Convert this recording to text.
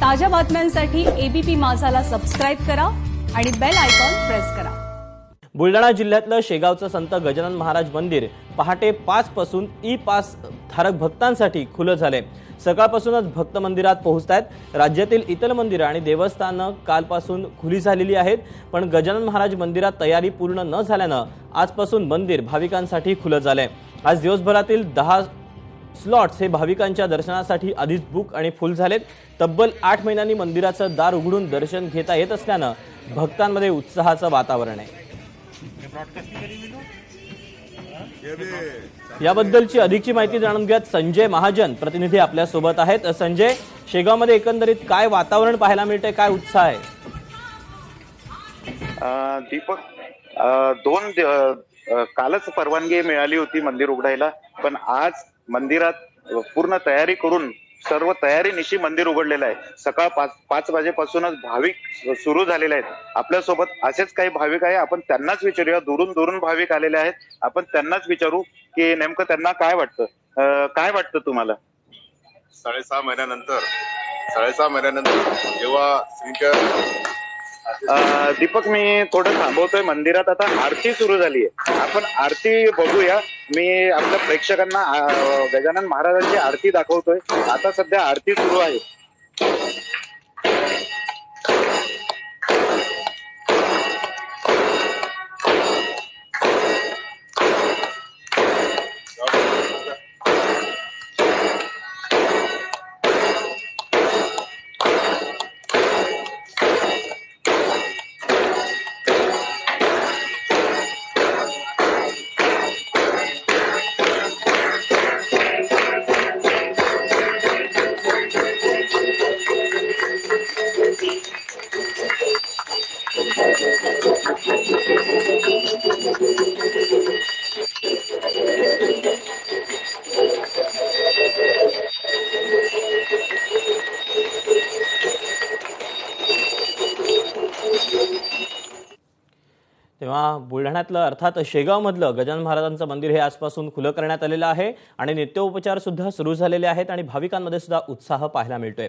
ताज्या बातम्यांसाठी ABP माझाला subscribe करा आणि बेल आयकॉन प्रेस करा। बुलढाणा जिल्ह्यातलं शेगावचं संत गजानन महाराज मंदिर पहाटे 5 पासून ई पास धारक भक्तांसाठी खुलं झाले। सकाळपासूनच भक्त मंदिरात पोहोचतायत। राज्यातील इतर मंदिरं आणि देवस्थानं कालपासून खुली झालेली आहेत, पण गजानन महाराज मंदिरात तयारी पूर्ण न झाल्यानं आजपासून मंदिर भाविकांसाठी खुलं झालंय। आज दिवसभरातील 10 स्लॉट्स हे भाविकांच्या दर्शनासाठी आधीच बुक आणि फुल झालेत। तब्बल 8 महिन्यांनी मंदिराचं दार उघडून दर्शन घेता येत असल्यानं भक्तांमध्ये उत्साहाचं वातावरण आहे। याबद्दलची अधिकची माहिती जाणून घेत संजय महाजन प्रतिनिधी आपल्या सोबत आहेत। संजय, शेगावमध्ये एकंदरीत काय वातावरण पाहायला मिळते, काय उत्साह आहे? दीपक, कालच परवानगी मिळाली होती मंदिर उघडायला, पण आज मंदिरात पूर्ण तयारी करून सर्व तयारीनिशी मंदिर उघडलेलं आहे। सकाळ 5 वाजेपासूनच भाविक सुरू झालेले आहेत। आपल्यासोबत असेच काही भाविक आहे, आपण त्यांनाच विचारूया। दुरून भाविक आलेले आहेत, आपण त्यांनाच विचारू की नेमकं त्यांना काय वाटतं। काय वाटतं तुम्हाला? 6.5 महिन्यानंतर जेव्हा दीपक, मी थोडं थांबवतोय। मंदिरात आता आरती सुरू झाली आहे, आपण आरती बघूया। मी आपल्या प्रेक्षकांना गजानन महाराजांची आरती दाखवतोय। आता सध्या आरती सुरू आहे। तेव्हा बुलढाण्यातलं अर्थात शेगावमधलं गजानन महाराजांचं मंदिर हे आजपासून खुलं करण्यात आलेलं आहे आणि नित्योपचार सुद्धा सुरू झालेले आहेत आणि भाविकांमध्ये सुद्धा उत्साह पाहायला मिळतोय।